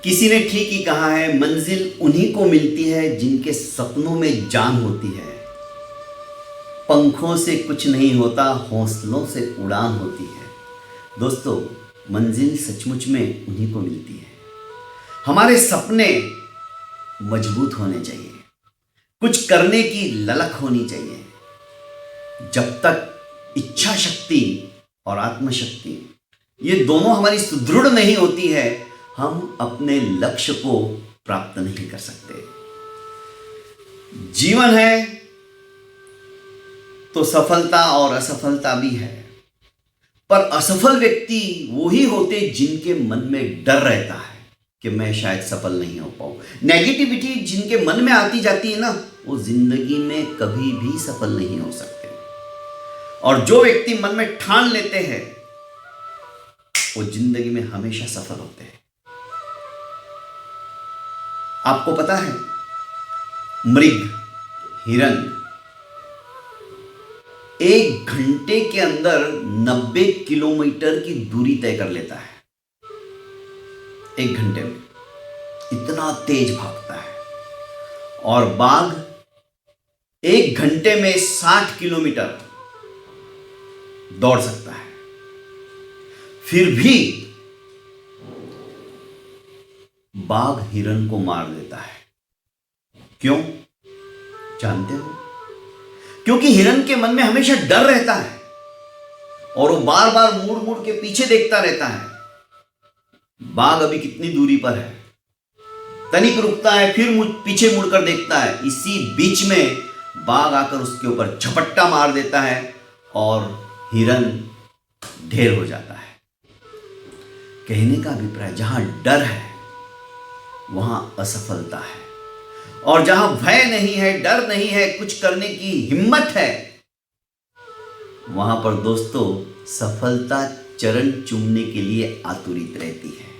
किसी ने ठीक ही कहा है, मंजिल उन्हीं को मिलती है जिनके सपनों में जान होती है। पंखों से कुछ नहीं होता, हौसलों से उड़ान होती है। दोस्तों, मंजिल सचमुच में उन्हीं को मिलती है। हमारे सपने मजबूत होने चाहिए, कुछ करने की ललक होनी चाहिए। जब तक इच्छा शक्ति और आत्मशक्ति ये दोनों हमारी सुदृढ़ नहीं होती है, हम अपने लक्ष्य को प्राप्त नहीं कर सकते। जीवन है तो सफलता और असफलता भी है, पर असफल व्यक्ति वो ही होते जिनके मन में डर रहता है कि मैं शायद सफल नहीं हो पाऊं। नेगेटिविटी जिनके मन में आती जाती है ना, वो जिंदगी में कभी भी सफल नहीं हो सकते। और जो व्यक्ति मन में ठान लेते हैं, वो जिंदगी में हमेशा सफल होते हैं। आपको पता है, मृग, हिरन 1 घंटे के अंदर 90 किलोमीटर की दूरी तय कर लेता है। 1 घंटे में इतना तेज भागता है। और बाघ 1 घंटे में 60 किलोमीटर दौड़ सकता है। फिर भी बाघ हिरन को मार देता है। क्यों जानते हो? क्योंकि हिरन के मन में हमेशा डर रहता है और वो बार बार मुड़ मुड़ के पीछे देखता रहता है। बाघ अभी कितनी दूरी पर है, तनिक रुकता है, फिर पीछे मुड़कर देखता है। इसी बीच में बाघ आकर उसके ऊपर झपट्टा मार देता है और हिरन ढेर हो जाता है। कहने का अभिप्राय, जहां डर है वहां असफलता है, और जहां भय नहीं है, डर नहीं है, कुछ करने की हिम्मत है, वहां पर दोस्तों सफलता चरण चूमने के लिए आतुरित रहती है।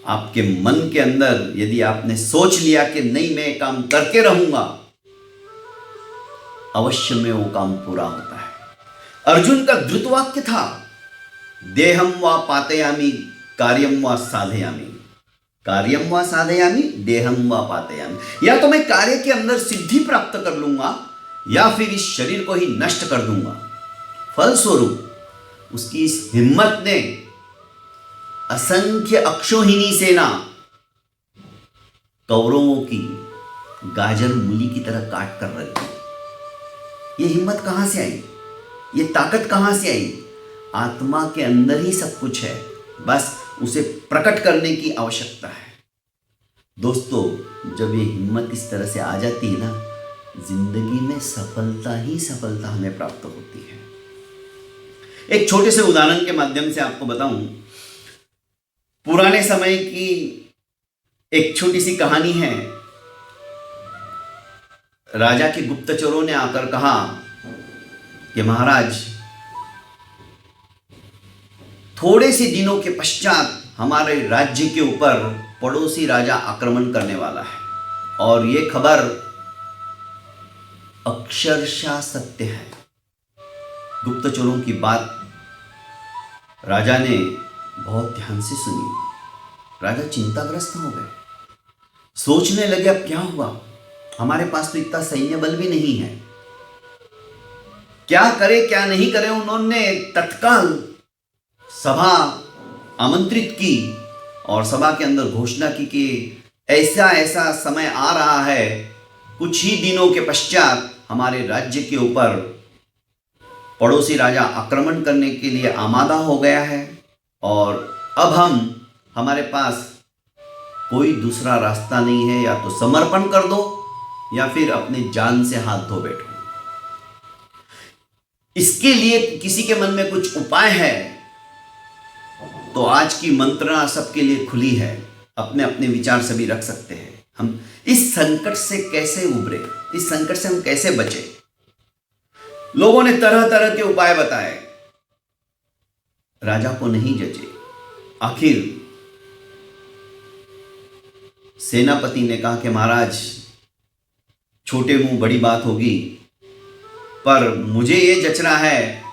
आपके मन के अंदर यदि आपने सोच लिया कि नहीं, मैं काम करके रहूंगा, अवश्य में वो काम पूरा होता है। अर्जुन का धृत वाक्य था, देहम वा पातयामि कार्यम वा साधयामि। कार्यम वा साधयामि, देहम वा पातयामि। या तो मैं कार्य के अंदर सिद्धि प्राप्त कर लूंगा या फिर इस शरीर को ही नष्ट कर दूंगा। फलस्वरूप उसकी इस हिम्मत ने असंख्य अक्षोहिणी सेना कौरवों की गाजर मूली की तरह काट कर रख दी। ये हिम्मत कहां से आई? ये ताकत कहां से आई? आत्मा के अंदर ही सब कुछ है, बस उसे प्रकट करने की आवश्यकता है। दोस्तों, जब ये हिम्मत इस तरह से आ जाती है ना, जिंदगी में सफलता ही सफलता हमें प्राप्त होती है। एक छोटे से उदाहरण के माध्यम से आपको बताऊं, पुराने समय की एक छोटी सी कहानी है। राजा के गुप्तचरों ने आकर कहा कि महाराज, थोड़े से दिनों के पश्चात हमारे राज्य के ऊपर पड़ोसी राजा आक्रमण करने वाला है, और यह खबर अक्षरशः सत्य है। गुप्तचरों की बात राजा ने बहुत ध्यान से सुनी। राजा चिंताग्रस्त हो गए, सोचने लगे अब क्या हुआ, हमारे पास तो इतना सैन्य बल भी नहीं है, क्या करे क्या नहीं करे। उन्होंने तत्काल सभा आमंत्रित की और सभा के अंदर घोषणा की कि ऐसा ऐसा समय आ रहा है, कुछ ही दिनों के पश्चात हमारे राज्य के ऊपर पड़ोसी राजा आक्रमण करने के लिए आमादा हो गया है, और अब हमारे पास कोई दूसरा रास्ता नहीं है, या तो समर्पण कर दो या फिर अपने जान से हाथ धो बैठो। इसके लिए किसी के मन में कुछ उपाय है तो आज की मंत्रणा सबके लिए खुली है, अपने अपने विचार सभी रख सकते हैं। हम इस संकट से कैसे उबरे, इस संकट से हम कैसे बचे। लोगों ने तरह तरह के उपाय बताए, राजा को नहीं जचे। आखिर सेनापति ने कहा कि महाराज, छोटे मुंह बड़ी बात होगी, पर मुझे यह जच रहा है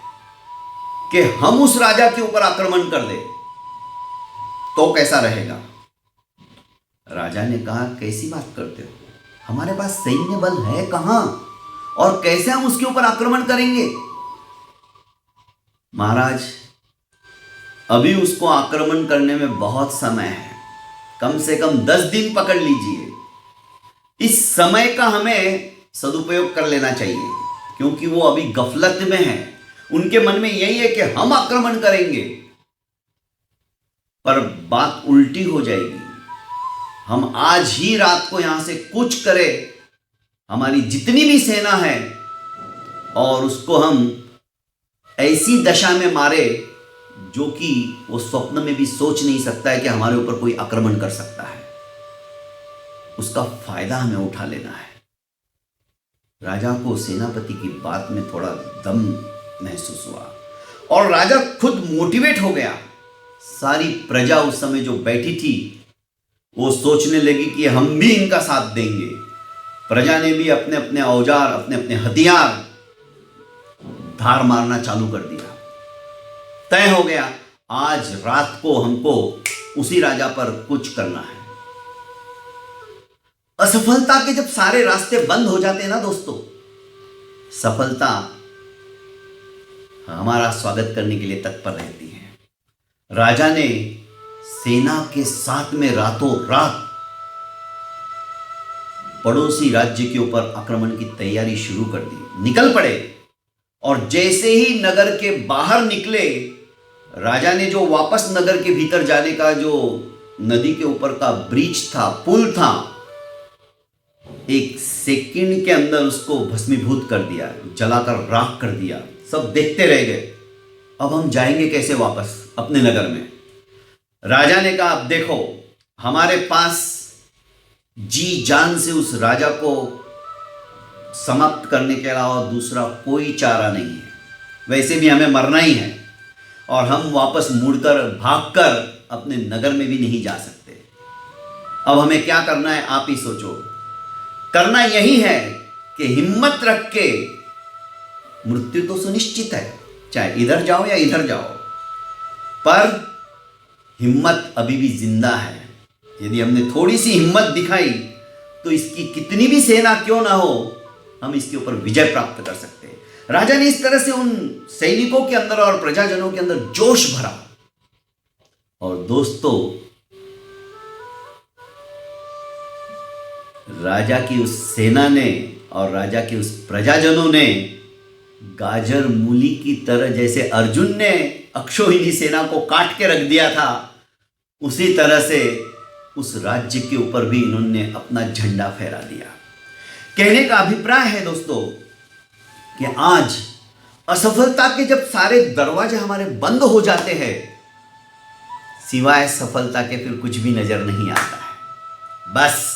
कि हम उस राजा के ऊपर आक्रमण कर दे तो कैसा रहेगा। राजा ने कहा, कैसी बात करते हो, हमारे पास सैन्य बल है कहां और कैसे हम उसके ऊपर आक्रमण करेंगे। महाराज, अभी उसको आक्रमण करने में बहुत समय है, कम से कम 10 दिन पकड़ लीजिए। इस समय का हमें सदुपयोग कर लेना चाहिए, क्योंकि वो अभी गफलत में है। उनके मन में यही है कि हम आक्रमण करेंगे, पर बात उल्टी हो जाएगी। हम आज ही रात को यहां से कूच करें, हमारी जितनी भी सेना है, और उसको हम ऐसी दशा में मारे जो कि वो स्वप्न में भी सोच नहीं सकता है कि हमारे ऊपर कोई आक्रमण कर सकता है। उसका फायदा हमें उठा लेना है। राजा को सेनापति की बात में थोड़ा दम महसूस हुआ और राजा खुद मोटिवेट हो गया। सारी प्रजा उस समय जो बैठी थी वो सोचने लगी कि हम भी इनका साथ देंगे। प्रजा ने भी अपने अपने औजार, अपने अपने हथियार धार मारना चालू कर दिया। तय हो गया, आज रात को हमको उसी राजा पर कुछ करना है। असफलता के जब सारे रास्ते बंद हो जाते हैं ना दोस्तों, सफलता हमारा स्वागत करने के लिए तत्पर रहती है। राजा ने सेना के साथ में रातों रात पड़ोसी राज्य के ऊपर आक्रमण की तैयारी शुरू कर दी। निकल पड़े और जैसे ही नगर के बाहर निकले, राजा ने जो वापस नगर के भीतर जाने का जो नदी के ऊपर का ब्रिज था, पुल था, 1 सेकंड के अंदर उसको भस्मीभूत कर दिया, जलाकर राख कर दिया। सब देखते रह गए, अब हम जाएंगे कैसे वापस अपने नगर में। राजा ने कहा, अब देखो, हमारे पास जी जान से उस राजा को समाप्त करने के अलावा दूसरा कोई चारा नहीं है। वैसे भी हमें मरना ही है और हम वापस मुड़कर भागकर अपने नगर में भी नहीं जा सकते। अब हमें क्या करना है, आप ही सोचो। करना यही है कि हिम्मत रख के, मृत्यु तो सुनिश्चित है, चाहे इधर जाओ या इधर जाओ, पर हिम्मत अभी भी जिंदा है। यदि हमने थोड़ी सी हिम्मत दिखाई तो इसकी कितनी भी सेना क्यों ना हो, हम इसके ऊपर विजय प्राप्त कर सकते हैं। राजा ने इस तरह से उन सैनिकों के अंदर और प्रजाजनों के अंदर जोश भरा। और दोस्तों, राजा की उस सेना ने और राजा के उस प्रजाजनों ने गाजर मूली की तरह, जैसे अर्जुन ने अक्षौहिणी सेना को काट के रख दिया था, उसी तरह से उस राज्य के ऊपर भी इन्होंने अपना झंडा फहरा दिया। कहने का अभिप्राय है दोस्तों कि आज असफलता के जब सारे दरवाजे हमारे बंद हो जाते हैं, सिवाय सफलता के फिर कुछ भी नजर नहीं आता है। बस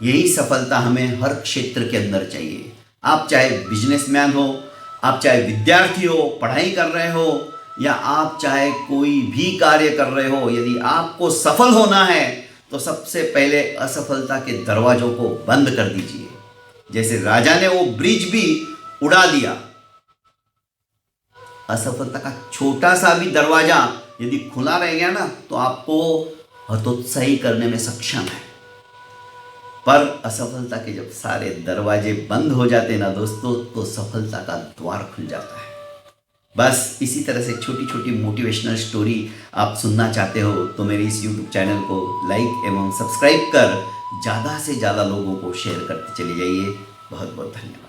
यही सफलता हमें हर क्षेत्र के अंदर चाहिए। आप चाहे बिजनेसमैन हो, आप चाहे विद्यार्थी हो, पढ़ाई कर रहे हो, या आप चाहे कोई भी कार्य कर रहे हो, यदि आपको सफल होना है तो सबसे पहले असफलता के दरवाजों को बंद कर दीजिए। जैसे राजा ने वो ब्रिज भी उड़ा दिया। असफलता का छोटा सा भी दरवाजा यदि खुला रह गया ना, तो आपको हतोत्साही करने में सक्षम है। पर असफलता के जब सारे दरवाजे बंद हो जाते ना दोस्तों, तो सफलता का द्वार खुल जाता है। बस इसी तरह से छोटी छोटी मोटिवेशनल स्टोरी आप सुनना चाहते हो तो मेरे इस YouTube चैनल को लाइक एवं सब्सक्राइब कर ज़्यादा से ज़्यादा लोगों को शेयर करते चले जाइए। बहुत बहुत धन्यवाद।